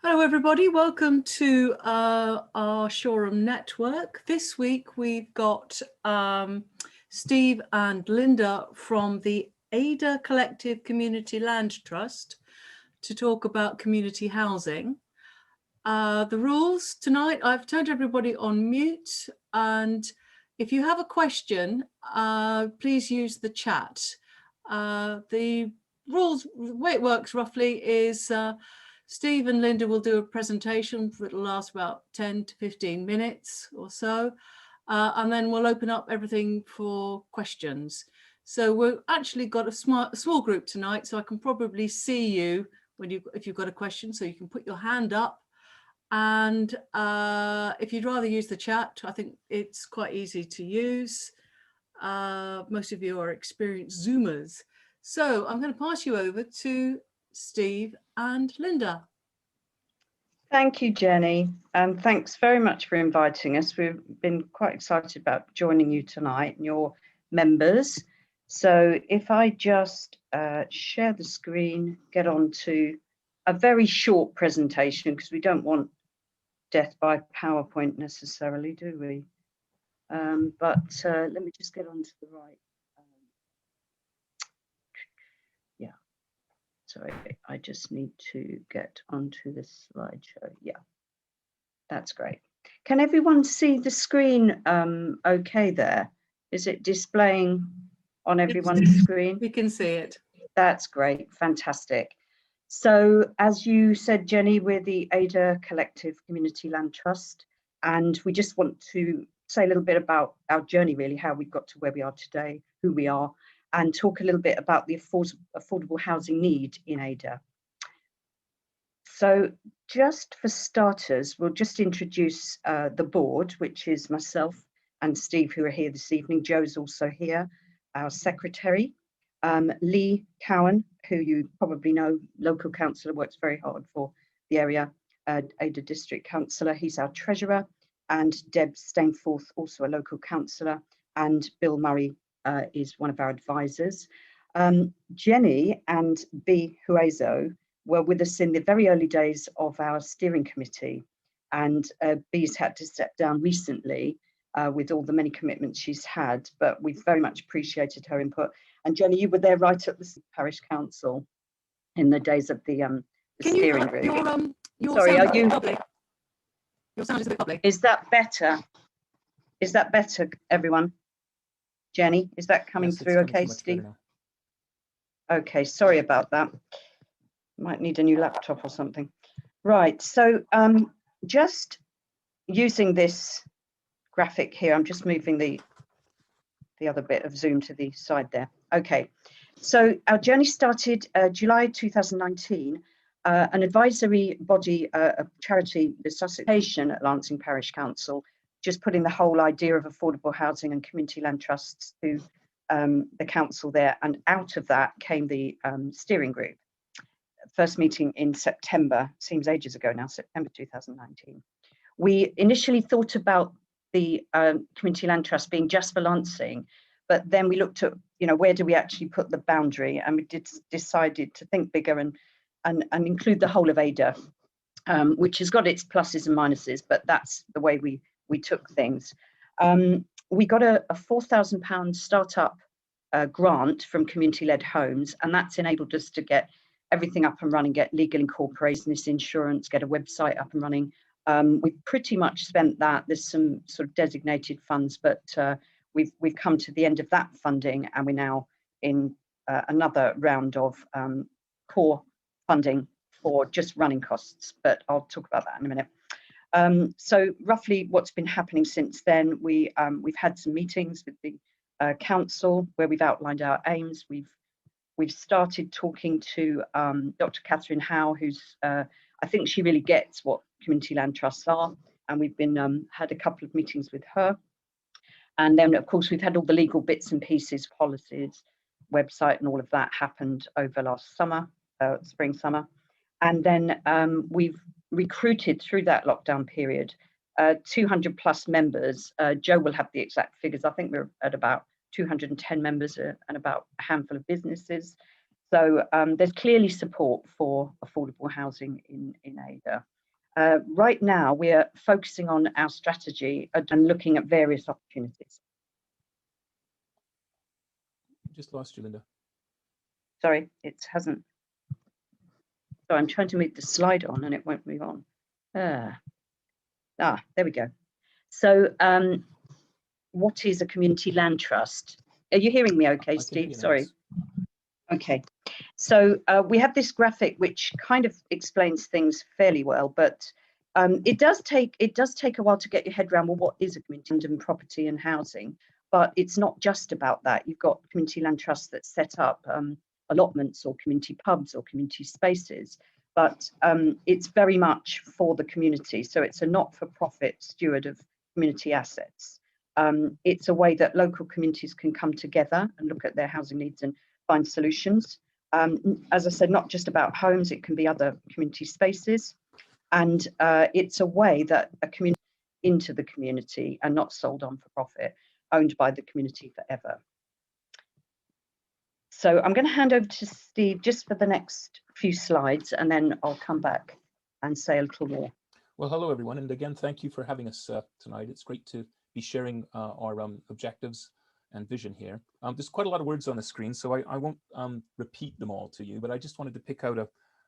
Hello everybody, welcome to our Shoreham network. This week we've got Steve and Linda from the Ada Collective Community Land Trust to talk about community housing. The rules tonight, I've turned everybody on mute, and if you have a question, please use the chat. The rules, the way it works roughly is Steve and Linda will do a presentation that'll last about 10 to 15 minutes or so, and then we'll open up everything for questions. So we've actually got a small group tonight, so I can probably see you when if you've got a question, so you can put your hand up. And if you'd rather use the chat, I think it's quite easy to use. Most of you are experienced Zoomers. So I'm going to pass you over to Steve and Linda. Thank you, Jenny, and thanks very much for inviting us. We've been quite excited about joining you tonight and your members. So if I just share the screen, get on to a very short presentation, because we don't want death by PowerPoint necessarily, do we? But let me just get on to the right. Sorry, I just need to get onto this slideshow. Yeah, that's great. Can everyone see the screen okay there? Is it displaying on everyone's screen? We can see it. That's great, fantastic. So as you said, Jenny, we're the Ada Collective Community Land Trust, and we just want to say a little bit about our journey, really, how we got to where we are today, who we are, and talk a little bit about the affordable housing need in Ada. So just for starters, we'll just introduce the board, which is myself and Steve, who are here this evening. Joe's also here, our secretary. Lee Cowan, who you probably know, local councillor, works very hard for the area, Ada district councillor. He's our treasurer. And Deb Stainforth, also a local councillor, and Bill Murray is one of our advisors. Jenny and B. Huezo were with us in the very early days of our steering committee, and B's had to step down recently with all the many commitments she's had, but we've very much appreciated her input. And Jenny, you were there right at the parish council in the days of the steering group. Sorry, are you? Your sound is a bit bubbly. Is that better? Is that better, everyone? Jenny, is that coming through okay, Steve? Okay, sorry about that. Might need a new laptop or something. Right, so just using this graphic here, I'm just moving the other bit of Zoom to the side there. Okay, so our journey started July 2019. An advisory body, a charity, the Allocations at Lancing Parish Council, just putting the whole idea of affordable housing and community land trusts to the council there, and out of that came the steering group. First meeting in September, seems ages ago now, September 2019. We initially thought about the community land trust being just for Lancing, but then we looked at, where do we actually put the boundary, and we decided to think bigger and include the whole of Ada, which has got its pluses and minuses, but that's the way we took things. We got a £4,000 startup grant from community-led homes, and that's enabled us to get everything up and running, get legal incorporation, this insurance, get a website up and running. We've pretty much spent that. There's some sort of designated funds, but we've come to the end of that funding, and we're now in another round of core funding for just running costs, but I'll talk about that in a minute. So roughly what's been happening since then, we've had some meetings with the council where we've outlined our aims. We've started talking to Dr. Catherine Howe, who's I think she really gets what community land trusts are, and we've been had a couple of meetings with her. And then of course we've had all the legal bits and pieces, policies, website, and all of that happened over last summer, spring summer. And then we've recruited through that lockdown period 200 plus members. Joe will have the exact figures. I think we're at about 210 members and about a handful of businesses. So there's clearly support for affordable housing in Ada. Right now, we're focusing on our strategy and looking at various opportunities. Just lost you, Linda. Sorry, it hasn't. So I'm trying to move the slide on and it won't move on. There we go. So what is a community land trust? Are you hearing me okay, Steve? Sorry. Okay. So we have this graphic which kind of explains things fairly well, but it does take a while to get your head around, well, what is a community and property and housing? But it's not just about that. You've got community land trusts that set up allotments or community pubs or community spaces, but it's very much for the community. So it's a not-for-profit steward of community assets. It's a way that local communities can come together and look at their housing needs and find solutions. As I said, not just about homes, it can be other community spaces. And it's a way that a community into the community and not sold on for profit, owned by the community forever. So I'm going to hand over to Steve just for the next few slides, and then I'll come back and say a little more. Well, hello, everyone. And again, thank you for having us tonight. It's great to be sharing our objectives and vision here. There's quite a lot of words on the screen, so I won't repeat them all to you, but I just wanted to pick out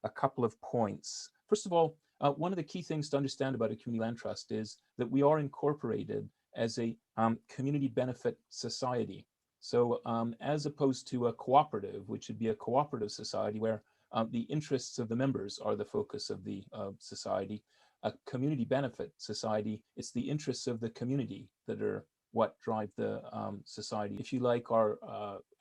a couple of points. First of all, one of the key things to understand about a community land trust is that we are incorporated as a community benefit society. So as opposed to a cooperative, which would be a cooperative society where the interests of the members are the focus of the society, a community benefit society, it's the interests of the community that are what drive the society. If you like, our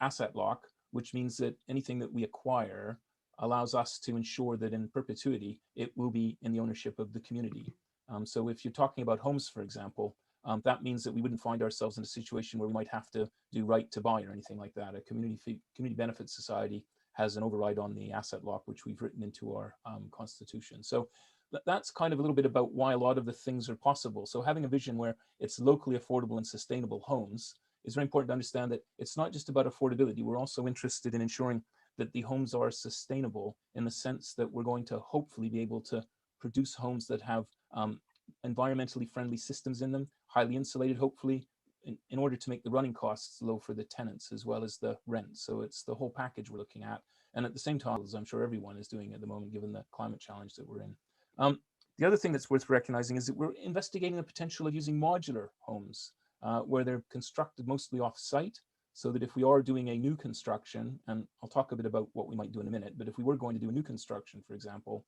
asset lock, which means that anything that we acquire allows us to ensure that in perpetuity, it will be in the ownership of the community. So if you're talking about homes, for example, that means that we wouldn't find ourselves in a situation where we might have to do right to buy or anything like that. A community benefit society has an override on the asset lock, which we've written into our constitution. So that's kind of a little bit about why a lot of the things are possible. So having a vision where it's locally affordable and sustainable homes is very important to understand that it's not just about affordability. We're also interested in ensuring that the homes are sustainable in the sense that we're going to hopefully be able to produce homes that have environmentally friendly systems in them, highly insulated, hopefully, in order to make the running costs low for the tenants as well as the rent. So it's the whole package we're looking at. And at the same time, as I'm sure everyone is doing at the moment, given the climate challenge that we're in. The other thing that's worth recognizing is that we're investigating the potential of using modular homes where they're constructed mostly off-site, so that if we are doing a new construction, and I'll talk a bit about what we might do in a minute, but if we were going to do a new construction, for example,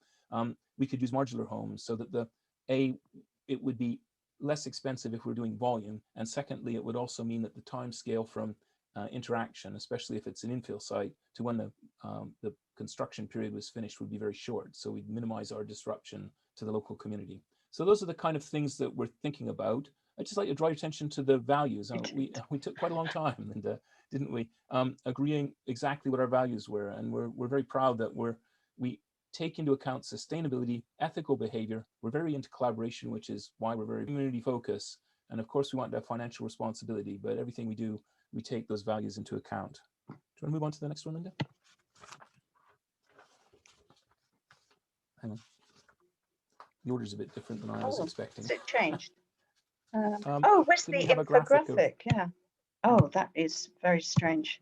we could use modular homes so that it would be less expensive if we're doing volume, and secondly, it would also mean that the time scale from interaction, especially if it's an infill site, to when the construction period was finished would be very short. So we'd minimize our disruption to the local community. So those are the kind of things that we're thinking about. I'd just like to draw your attention to the values. We took quite a long time, Linda, didn't we? Agreeing exactly what our values were. And we're very proud that we take into account sustainability, ethical behavior. We're very into collaboration, which is why we're very community focused. And of course, we want to have financial responsibility, but everything we do, we take those values into account. Do you want to move on to the next one, Linda? Hang on. The order's a bit different than I was expecting. Has it changed? Oh, where's the infographic? Yeah. Oh, that is very strange.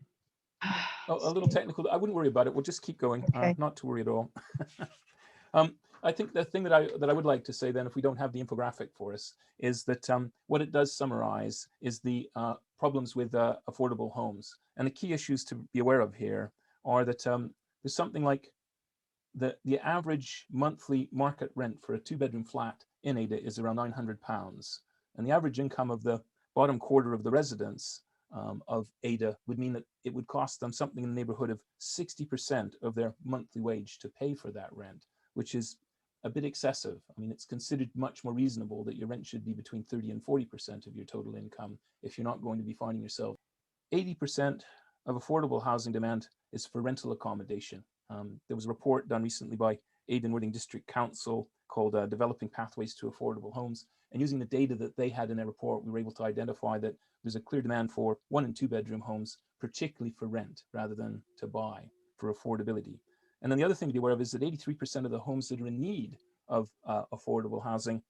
Oh, a little technical. I wouldn't worry about it. We'll just keep going. Okay. Not to worry at all. I think the thing that I would like to say then, if we don't have the infographic for us, is that what it does summarize is the problems with affordable homes. And the key issues to be aware of here are that there's something like the average monthly market rent for a 2-bedroom flat in Ada is around £900. And the average income of the bottom quarter of the residents of Ada would mean that it would cost them something in the neighborhood of 60% of their monthly wage to pay for that rent, which is a bit excessive. I mean, it's considered much more reasonable that your rent should be between 30 and 40% of your total income if you're not going to be finding yourself. 80% of affordable housing demand is for rental accommodation. There was a report done recently by Ada and Worthing District Council called Developing Pathways to Affordable Homes. And using the data that they had in their report, we were able to identify that there's a clear demand for 1- and 2-bedroom homes, particularly for rent rather than to buy, for affordability. And then the other thing to be aware of is that 83% of the homes that are in need of affordable housing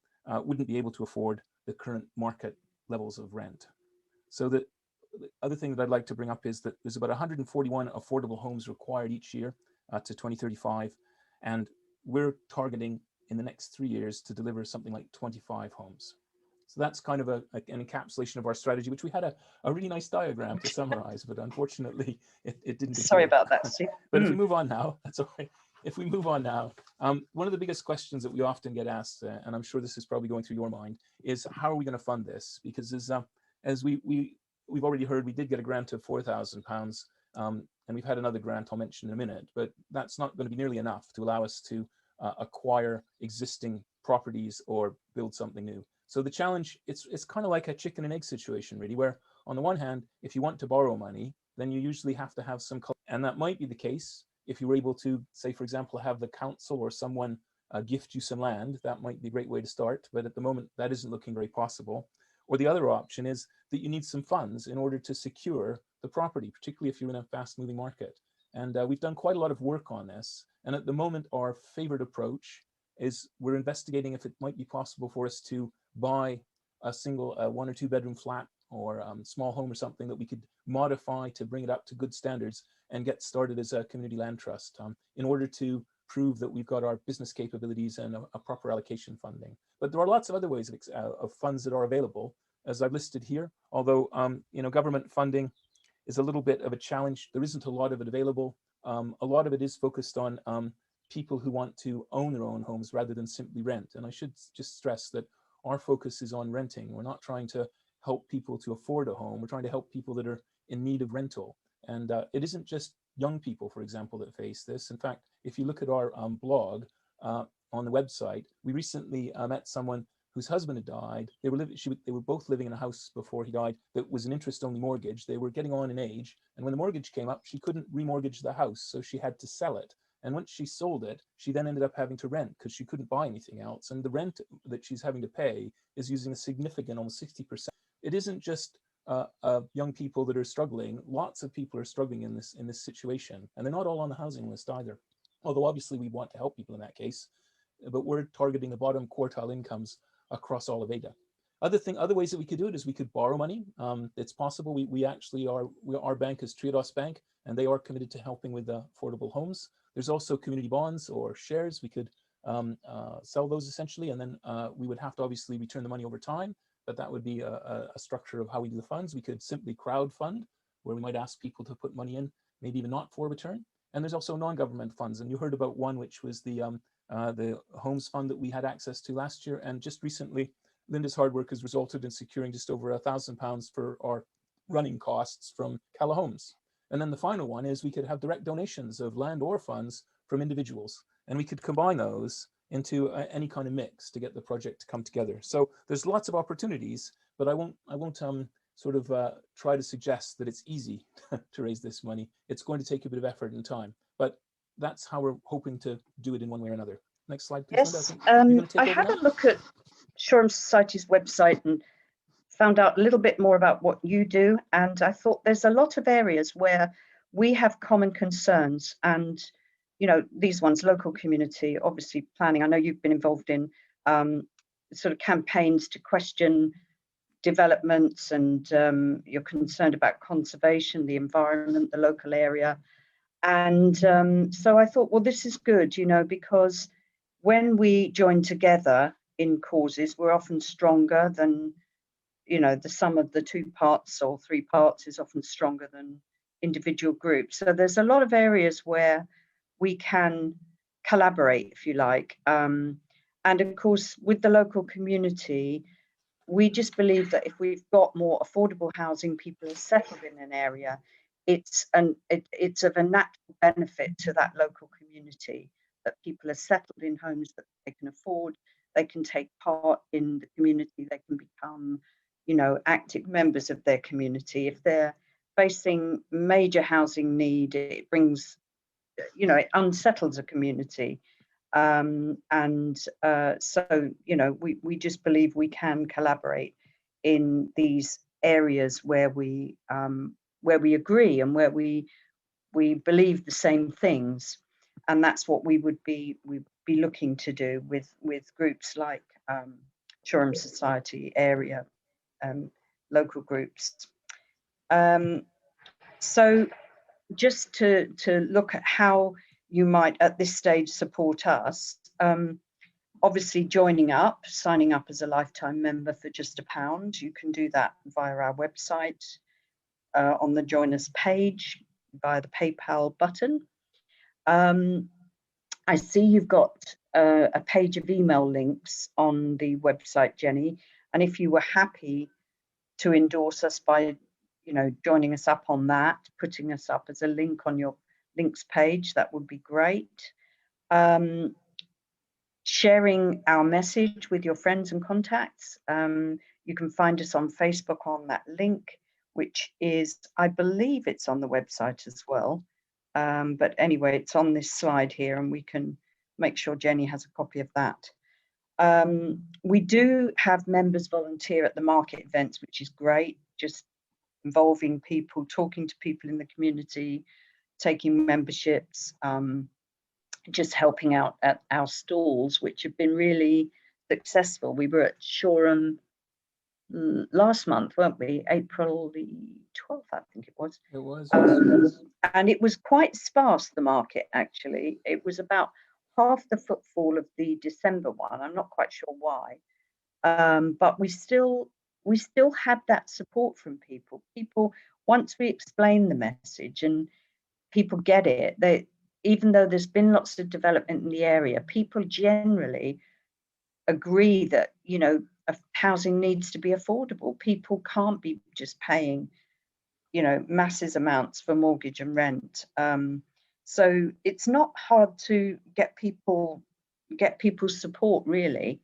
wouldn't be able to afford the current market levels of rent. So the other thing that I'd like to bring up is that there's about 141 affordable homes required each year to 2035. And we're targeting in the next 3 years to deliver something like 25 homes. So that's kind of an encapsulation of our strategy, which we had a really nice diagram to summarize, but unfortunately it didn't. Sorry appear. about that, Steve. But if we move on now, that's all right. If we move on now, one of the biggest questions that we often get asked, and I'm sure this is probably going through your mind, is how are we going to fund this? Because as we've already heard, we did get a grant of £4,000, and we've had another grant I'll mention in a minute, but that's not going to be nearly enough to allow us to acquire existing properties or build something new. So the challenge, it's kind of like a chicken and egg situation, really, where on the one hand, if you want to borrow money, then you usually have to have some, and that might be the case if you were able to, say, for example, have the council or someone gift you some land. That might be a great way to start, but at the moment that isn't looking very possible. Or the other option is that you need some funds in order to secure the property, particularly if you're in a fast-moving market. And we've done quite a lot of work on this. And at the moment, our favorite approach is we're investigating if it might be possible for us to buy a single 1 or 2 bedroom flat or small home or something that we could modify to bring it up to good standards and get started as a community land trust in order to prove that we've got our business capabilities and a proper allocation funding. But there are lots of other ways of funds that are available, as I've listed here. Although government funding is a little bit of a challenge. There isn't a lot of it available. A lot of it is focused on people who want to own their own homes rather than simply rent. And I should just stress that our focus is on renting. We're not trying to help people to afford a home. We're trying to help people that are in need of rental. And it isn't just young people, for example, that face this. In fact, if you look at our blog on the website, we recently met someone whose husband had died. They were both living in a house before he died that was an interest-only mortgage. They were getting on in age. And when the mortgage came up, she couldn't remortgage the house, so she had to sell it. And once she sold it, she then ended up having to rent because she couldn't buy anything else. And the rent that she's having to pay is using a significant, almost 60%. It isn't just young people that are struggling. Lots of people are struggling in this situation, and they're not all on the housing list either. Although obviously we want to help people in that case, but we're targeting the bottom quartile incomes across all of Ada. Other ways that we could do it is we could borrow money. It's possible. Our bank is Triodos Bank, and they are committed to helping with affordable homes. There's also community bonds or shares. We could sell those essentially, and then we would have to obviously return the money over time, but that would be a structure of how we do the funds. We could simply crowd fund, where we might ask people to put money in, maybe even not for return. And there's also non-government funds, and you heard about one, which was the Homes Fund that we had access to last year. And just recently, Linda's hard work has resulted in securing just over £1,000 for our running costs from Cala Homes. And then the final one is we could have direct donations of land or funds from individuals, and we could combine those into any kind of mix to get the project to come together. So there's lots of opportunities, but I won't try to suggest that it's easy to raise this money. It's going to take a bit of effort and time, but that's how we're hoping to do it in one way or another. Next slide, please. Yes, I had a look at Shoreham Society's website and found out a little bit more about what you do, and I thought there's a lot of areas where we have common concerns, and these ones: local community, obviously planning. I know you've been involved in sort of campaigns to question developments, and you're concerned about conservation, the environment, the local area. And so I thought, well, this is good, because when we join together in causes, we're often stronger than, the sum of the 2 parts or 3 parts is often stronger than individual groups. So there's a lot of areas where we can collaborate, if you like. And of course, with the local community, we just believe that if we've got more affordable housing, people are settled in an area, it's of a natural benefit to that local community that people are settled in homes that they can afford, they can take part in the community, they can become, active members of their community. If they're facing major housing need, it brings, it unsettles a community. So, we just believe we can collaborate in these areas where we agree and where we believe the same things, and that's what we be looking to do with groups like Shoreham Society, area, local groups. So just to look at how you might at this stage support us, obviously joining up, signing up as a lifetime member for just £1. You can do that via our website on the Join Us page via the PayPal button. I see you've got a page of email links on the website, Jenny, and if you were happy to endorse us by, you know, joining us up on that, putting us up as a link on your links page, that would be great. Sharing our message with your friends and contacts. You can find us on Facebook on that link, which is, I believe it's on the website as well. But anyway, it's on this slide here, and we can make sure Jenny has a copy of that. We do have members volunteer at the market events, which is great, just involving people, talking to people in the community, taking memberships, just helping out at our stalls, which have been really successful. We were at Shoreham last month, weren't we? April the 12th, I think it was. It was. And it was quite sparse, the market, actually. It was about half the footfall of the December one. I'm not quite sure why. But we still had that support from people. Once we explain the message and people get it, even though there's been lots of development in the area, people generally agree that, you know, housing needs to be affordable. People can't be just paying, you know, massive amounts for mortgage and rent. So it's not hard to get people's support, really.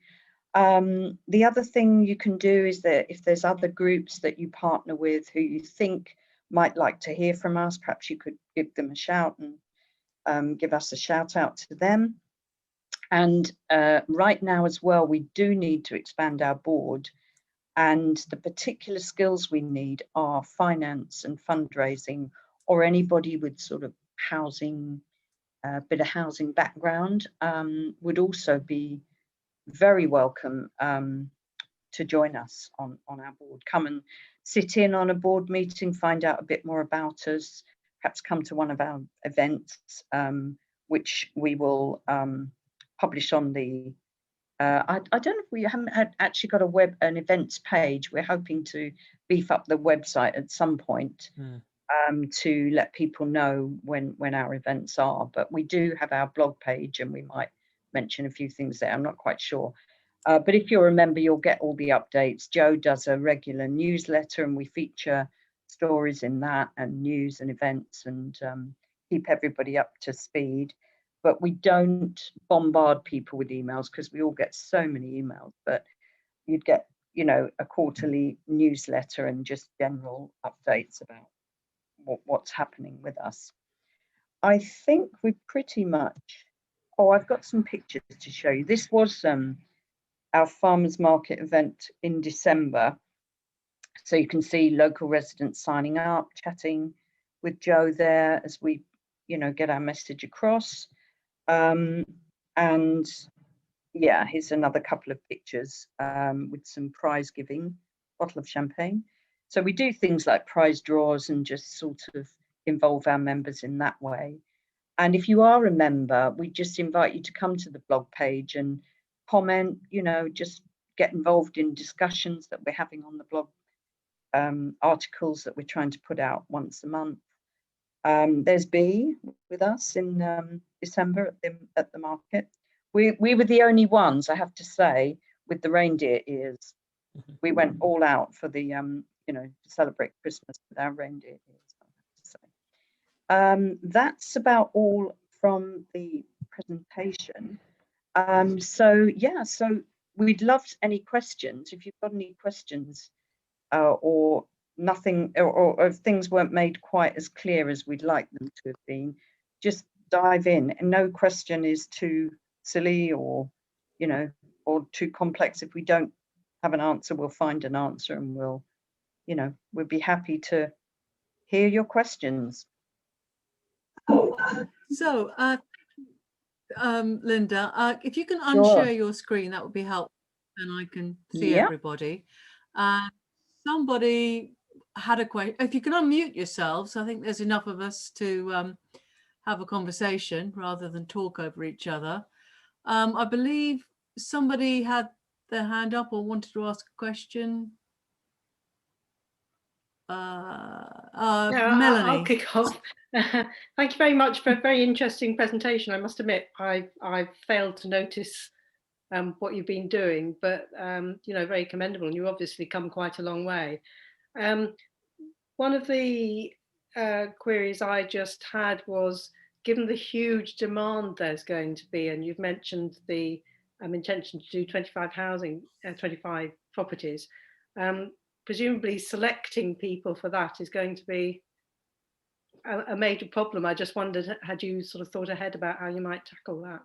The other thing you can do is that if there's other groups that you partner with who you think might like to hear from us, perhaps you could give them a shout and give us a shout out to them. And right now as well, we do need to expand our board, and the particular skills we need are finance and fundraising, or anybody with sort of housing, bit of housing background would also be very welcome to join us on our board. Come and sit in on a board meeting, find out a bit more about us, perhaps come to one of our events, which we will publish on the, I don't know if we haven't actually got an events page. We're hoping to beef up the website at some point to let people know when our events are, but we do have our blog page and we might mention a few things there. I'm not quite sure. But if you'll remember, you'll get all the updates. Joe does a regular newsletter and we feature stories in that and news and events and keep everybody up to speed. But we don't bombard people with emails because we all get so many emails, but you'd get, you know, a quarterly newsletter and just general updates about what's happening with us. I think we pretty much, oh, I've got some pictures to show you. This was our farmers market event in December. So you can see local residents signing up, chatting with Joe there as we, you know, get our message across. And yeah, here's another couple of pictures with some prize giving, bottle of champagne. So we do things like prize draws and just sort of involve our members in that way. And if you are a member, we just invite you to come to the blog page and comment, you know, just get involved in discussions that we're having on the blog, articles that we're trying to put out once a month. There's B with us in December at the market. We were the only ones, I have to say, with the reindeer ears. We went all out for the, you know, to celebrate Christmas with our reindeer ears, I have to say. That's about all from the presentation. So yeah, so we'd love any questions. If you've got any questions or nothing, or if things weren't made quite as clear as we'd like them to have been, just dive in. And no question is too silly or, you know, or too complex. If we don't have an answer, we'll find an answer and we'll, you know, we'd be happy to hear your questions. So Linda, if you can Sure. unshare your screen, that would be helpful, and I can see Yeah. everybody. Somebody had a question. If you can unmute yourselves, I think there's enough of us to have a conversation rather than talk over each other. I believe somebody had their hand up or wanted to ask a question. Melanie. I'll kick off. Thank you very much for a very interesting presentation. I must admit, I've failed to notice what you've been doing, but you know, very commendable, and you obviously come quite a long way. One of the queries I just had was, given the huge demand there's going to be, and you've mentioned the intention to do 25 properties, presumably selecting people for that is going to be a major problem. I just wondered, had you sort of thought ahead about how you might tackle that?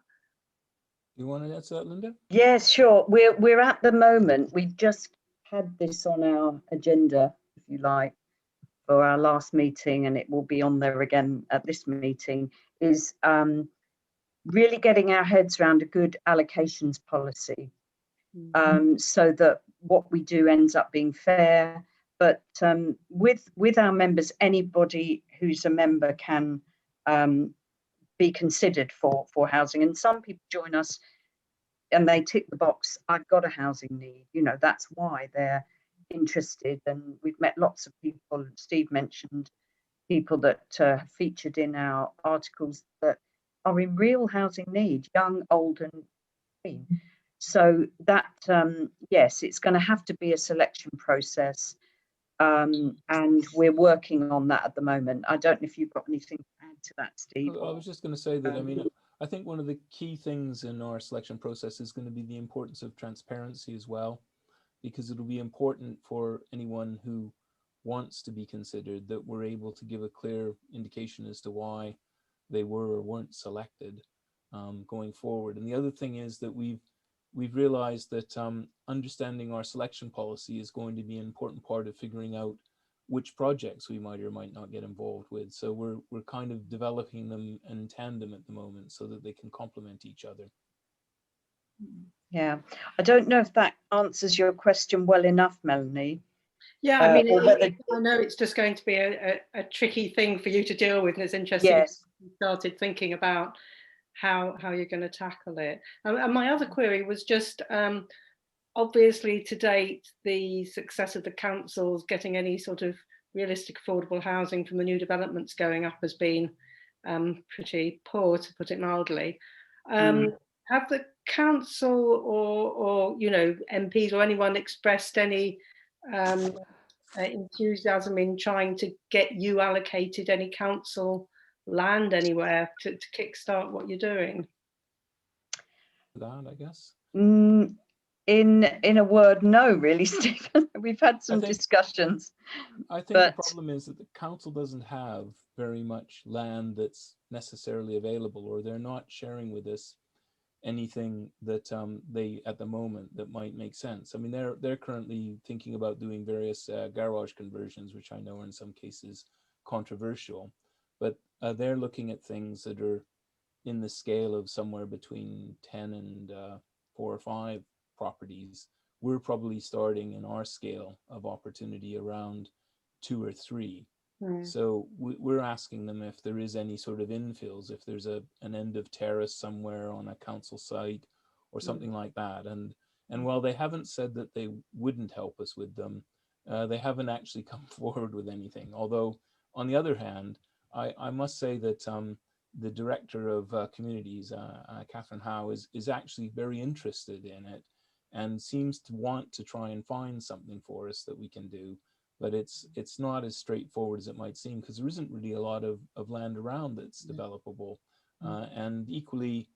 You want to answer that, Linda? Yes, sure. We're at the moment, we've just had this on our agenda, if you like, for our last meeting, and it will be on there again at this meeting, is really getting our heads around a good allocations policy, so that what we do ends up being fair. But with our members, anybody who's a member can be considered for housing. And some people join us and they tick the box, I've got a housing need. You know, that's why they're interested. And we've met lots of people. Steve mentioned people that featured in our articles that are in real housing need, young, old, and green. So that, yes, it's going to have to be a selection process. And we're working on that at the moment. I don't know if you've got anything to add to that, Steve. I was just going to say that, I mean, I think one of the key things in our selection process is going to be the importance of transparency as well, because it'll be important for anyone who wants to be considered that we're able to give a clear indication as to why they were or weren't selected going forward. And the other thing is that we've realized that understanding our selection policy is going to be an important part of figuring out which projects we might or might not get involved with. So we're kind of developing them in tandem at the moment so that they can complement each other. Yeah, I don't know if that answers your question well enough, Melanie. Yeah, I mean, I know it's just going to be a tricky thing for you to deal with, and it's interesting. Yes. You started thinking about how you're going to tackle it. And my other query was just, obviously to date, the success of the councils getting any sort of realistic affordable housing from the new developments going up has been pretty poor, to put it mildly. Have the council or you know, MPs or anyone expressed any enthusiasm in trying to get you allocated any council land anywhere to kickstart what you're doing? That, I guess. In a word, no, really, Stephen. We've had some discussions. I think the problem is that the council doesn't have very much land that's necessarily available, or they're not sharing with us anything that they at the moment that might make sense. I mean, they're currently thinking about doing various garage conversions, which I know are in some cases controversial, but they're looking at things that are in the scale of somewhere between 10 and 4 or 5 properties. We're probably starting in our scale of opportunity around 2 or 3. So we're asking them if there is any sort of infills, if there's an end of terrace somewhere on a council site or something like that. And while they haven't said that they wouldn't help us with them, they haven't actually come forward with anything. Although, on the other hand, I must say that the director of communities, Catherine Howe, is actually very interested in it and seems to want to try and find something for us that we can do. But it's not as straightforward as it might seem, because there isn't really a lot of land around that's developable. And equally,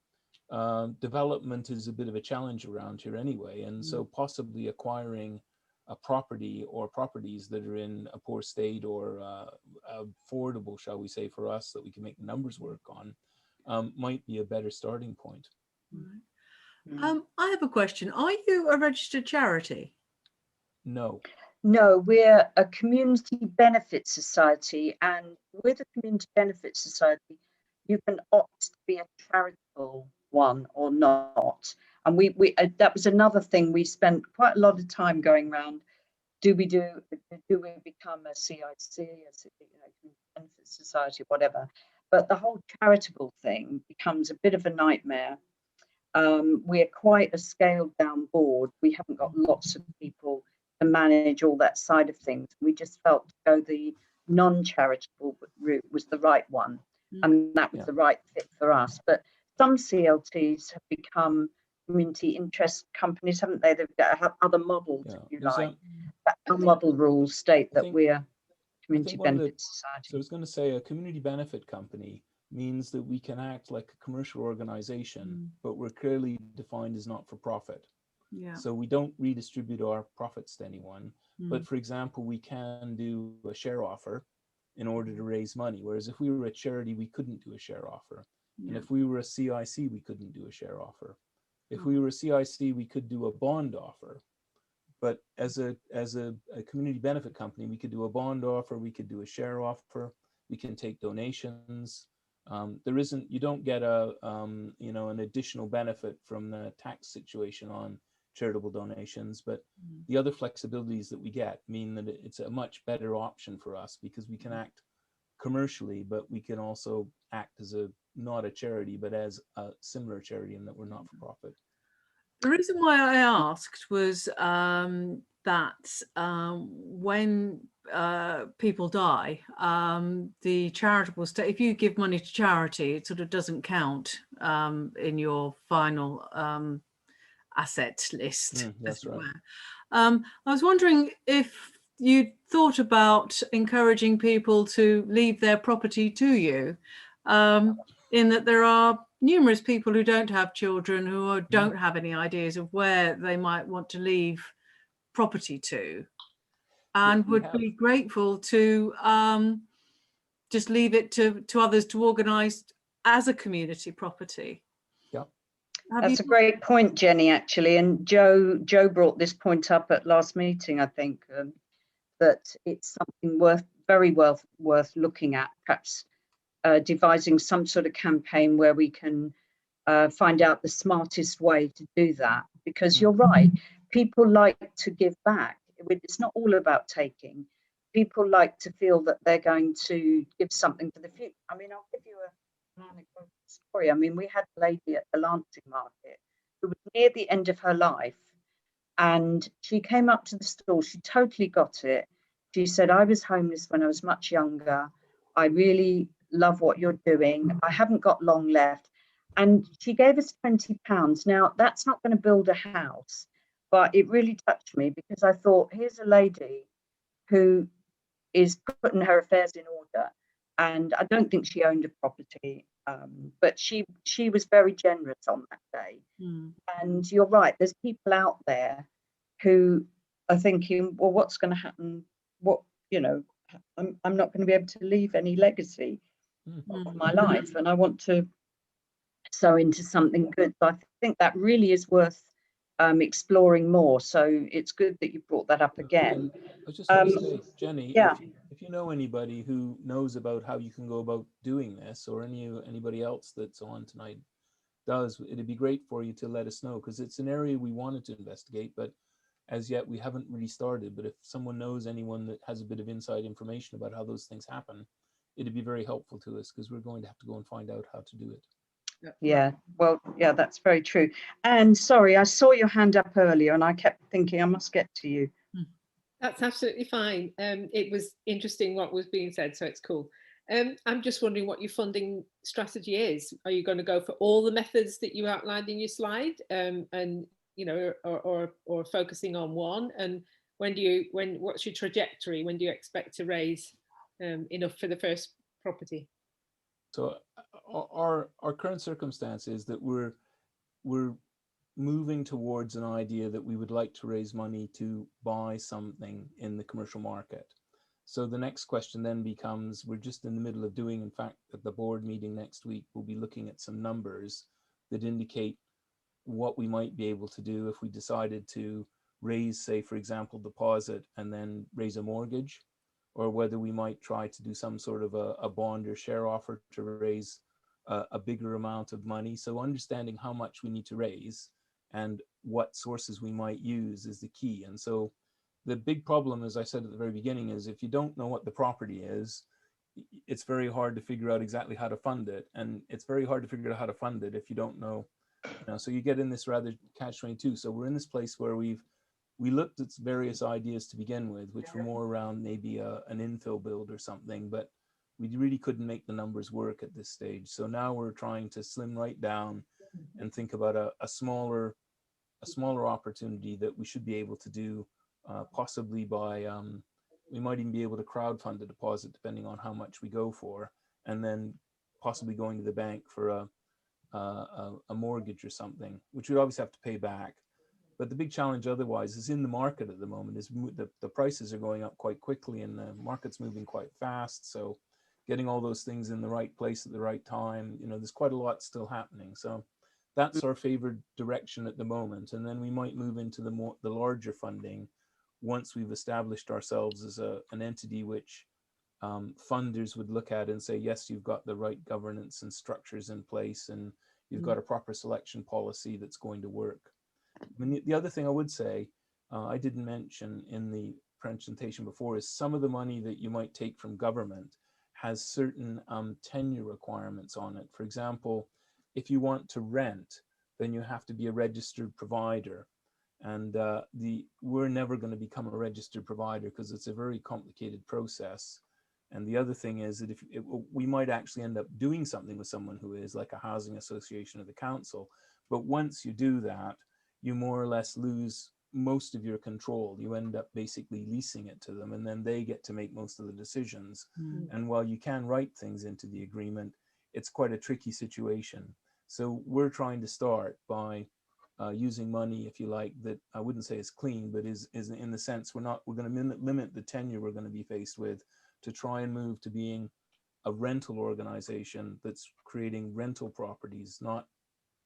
development is a bit of a challenge around here anyway. And so possibly acquiring a property or properties that are in a poor state or affordable, shall we say, for us, that we can make the numbers work on, might be a better starting point. I have a question. Are you a registered charity? No. No, we're a community benefit society, and with a community benefit society, you can opt to be a charitable one or not. And we that was another thing we spent quite a lot of time going around. Do we become a CIC, benefit society, whatever? But the whole charitable thing becomes a bit of a nightmare. We're quite a scaled down board. We haven't got lots of people to manage all that side of things. We just felt to go the non-charitable route was the right one, and that was the right fit for us. But some CLTs have become community interest companies, haven't they? They've got other models, if you like. Our model rules state that we're community benefit society. So I was going to say a community benefit company means that we can act like a commercial organization, but we're clearly defined as not for profit. Yeah. So we don't redistribute our profits to anyone. But for example, we can do a share offer in order to raise money. Whereas if we were a charity, we couldn't do a share offer. And if we were a CIC, we couldn't do a share offer. If we were a CIC, we could do a bond offer. But as a community benefit company, we could do a bond offer, we could do a share offer, we can take donations. You don't get an additional benefit from the tax situation on charitable donations, but the other flexibilities that we get mean that it's a much better option for us because we can act commercially, but we can also act as not a charity, but as a similar charity in that we're not for profit. The reason why I asked was that when people die, the charitable state, if you give money to charity, it sort of doesn't count in your final asset list. That's right. I was wondering if you thought about encouraging people to leave their property to you, in that there are numerous people who don't have children, who don't have any ideas of where they might want to leave property to, and would be grateful to just leave it to others to organise as a community property. Yeah, that's a great point, Jenny, actually. And Joe brought this point up at last meeting, I think, that it's something very worth looking at, perhaps devising some sort of campaign where we can find out the smartest way to do that. Because you're right, people like to give back. It's not all about taking. People like to feel that they're going to give something for the future. I mean, I'll give you an anecdotal story. I mean, we had a lady at the Lancing Market who was near the end of her life, and she came up to the stall. She totally got it. She said, I was homeless when I was much younger. I really love what you're doing. I haven't got long left. And she gave us £20. Now, that's not going to build a house, but it really touched me because I thought, here's a lady who is putting her affairs in order. And I don't think she owned a property, but she was very generous on that day. And you're right, there's people out there who are thinking, well, what's going to happen? I'm not going to be able to leave any legacy of my life, and I want to sow into something good. So I think that really is worth exploring more. So it's good that you brought that up again. I was just going to say, Jenny, yeah. if you know anybody who knows about how you can go about doing this, or anybody else that's on tonight does, it'd be great for you to let us know, because it's an area we wanted to investigate, but as yet we haven't really started. But if someone knows anyone that has a bit of inside information about how those things happen, it'd be very helpful to us, because we're going to have to go and find out how to do it. Yeah, well, yeah, that's very true. And sorry, I saw your hand up earlier and I kept thinking I must get to you. That's absolutely fine. It was interesting what was being said, so it's cool. I'm just wondering what your funding strategy is. Are you going to go for all the methods that you outlined in your slide, and or focusing on one? And what's your trajectory? When do you expect to raise enough for the first property? So our current circumstance is that we're moving towards an idea that we would like to raise money to buy something in the commercial market. So the next question then becomes, we're just in the middle of doing, in fact, at the board meeting next week, we'll be looking at some numbers that indicate what we might be able to do if we decided to raise, say, for example, deposit and then raise a mortgage, or whether we might try to do some sort of a bond or share offer to raise a bigger amount of money. So understanding how much we need to raise and what sources we might use is the key. And so the big problem, as I said at the very beginning, is if you don't know what the property is, it's very hard to figure out exactly how to fund it. And it's very hard to figure out how to fund it if you don't know, so you get in this rather catch-22. So we're in this place where we looked at various ideas to begin with, which were more around maybe an infill build or something, but we really couldn't make the numbers work at this stage. So now we're trying to slim right down and think about a smaller opportunity that we should be able to do, possibly by, we might even be able to crowdfund a deposit depending on how much we go for, and then possibly going to the bank for a mortgage or something, which we'd obviously have to pay back. But the big challenge otherwise is in the market at the moment is the prices are going up quite quickly and the market's moving quite fast. So getting all those things in the right place at the right time, there's quite a lot still happening. So that's our favored direction at the moment. And then we might move into the larger funding once we've established ourselves as an entity which funders would look at and say, yes, you've got the right governance and structures in place and you've got a proper selection policy that's going to work. I mean, the other thing I would say, I didn't mention in the presentation before, is some of the money that you might take from government has certain tenure requirements on it. For example, if you want to rent, then you have to be a registered provider. And we're never going to become a registered provider because it's a very complicated process. And the other thing is that we might actually end up doing something with someone who is like a housing association or the council. But once you do that, you more or less lose most of your control. You end up basically leasing it to them and then they get to make most of the decisions. And while you can write things into the agreement, it's quite a tricky situation. So we're trying to start by using money, if you like, that I wouldn't say is clean, but is in the sense we're going to limit the tenure we're going to be faced with to try and move to being a rental organization that's creating rental properties, not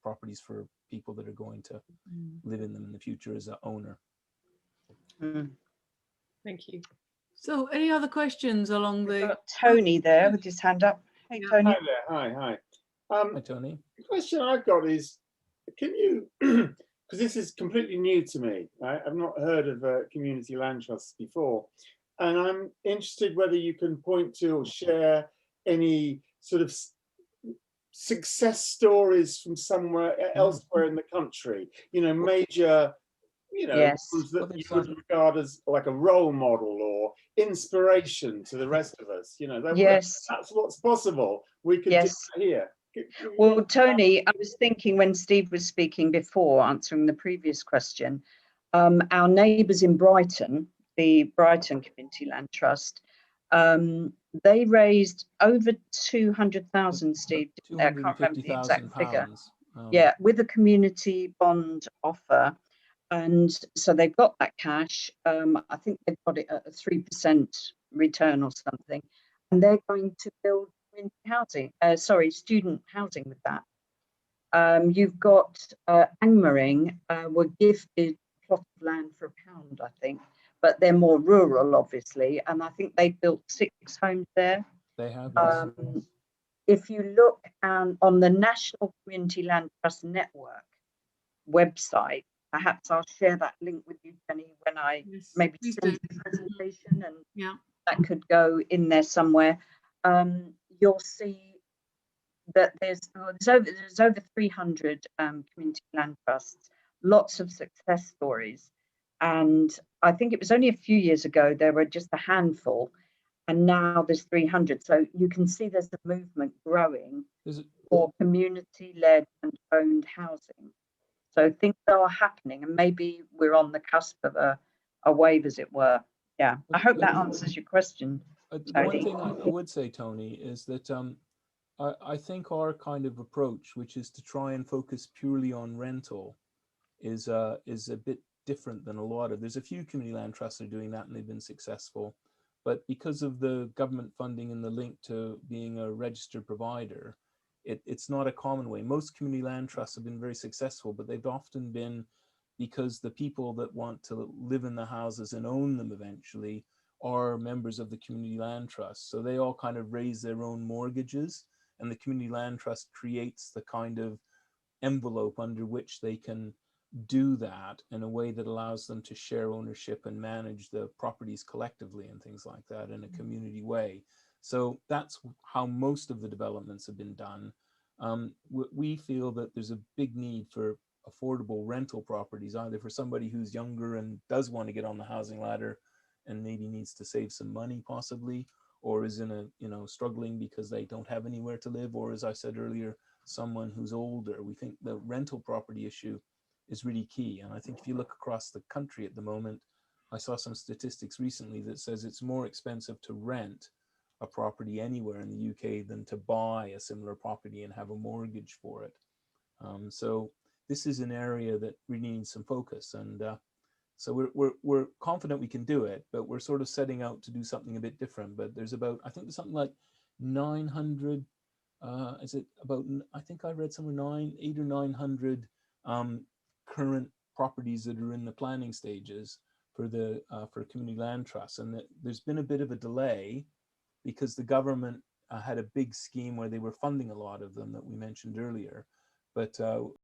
properties for people that are going to live in them in the future as an owner. Thank you. So any other questions along We've the... got Tony there with his hand up. Hey, Tony. Hi there. Hi. Hi, Tony. The question I've got is, can you, because this is completely new to me, right? I've not heard of community land trusts before, and I'm interested whether you can point to or share any sort of success stories from somewhere elsewhere in the country, major, Yes. ones that you would regard as like a role model or inspiration to the rest of us. Yes. That's what's possible. We could do that here. Well, Tony, I was thinking when Steve was speaking before, answering the previous question, our neighbours in Brighton, the Brighton Community Land Trust, they raised over 200,000, Steve. I can't remember the exact figure. With a community bond offer. And so they've got that cash. I think they've got it at a 3% return or something. And they're going to build student housing with that. You've got Angmering were gifted a plot of land for £1, I think, but they're more rural, obviously, and I think they built 6 homes there. They have. If you look on the National Community Land Trust Network website, perhaps I'll share that link with you, Jenny, when I maybe send the presentation, and that could go in there somewhere. You'll see that there's over 300 community land trusts, lots of success stories. And I think it was only a few years ago, there were just a handful, and now there's 300. So you can see there's a movement growing for community-led and owned housing. So things are happening, and maybe we're on the cusp of a wave, as it were. Yeah, I hope that answers your question. One thing I would say, Tony, is that I think our kind of approach, which is to try and focus purely on rental, is a bit different than a lot of. There's a few community land trusts that are doing that, and they've been successful. But because of the government funding and the link to being a registered provider, it's not a common way. Most community land trusts have been very successful, but they've often been because the people that want to live in the houses and own them eventually are members of the community land trust. So they all kind of raise their own mortgages and the Community Land Trust creates the kind of envelope under which they can do that in a way that allows them to share ownership and manage the properties collectively and things like that in a community way. So that's how most of the developments have been done. We feel that there's a big need for affordable rental properties, either for somebody who's younger and does want to get on the housing ladder and maybe needs to save some money possibly, or is in a, struggling because they don't have anywhere to live, or as I said earlier, someone who's older. We think the rental property issue is really key. And I think if you look across the country at the moment, I saw some statistics recently that says it's more expensive to rent a property anywhere in the UK than to buy a similar property and have a mortgage for it. So this is an area that really needs some focus, and so we're confident we can do it, but we're sort of setting out to do something a bit different. But there's about, I think there's something like 900. Is it about? I think I read somewhere 800 or 900 current properties that are in the planning stages for the for Community Land Trust, and there's been a bit of a delay because the government had a big scheme where they were funding a lot of them that we mentioned earlier, but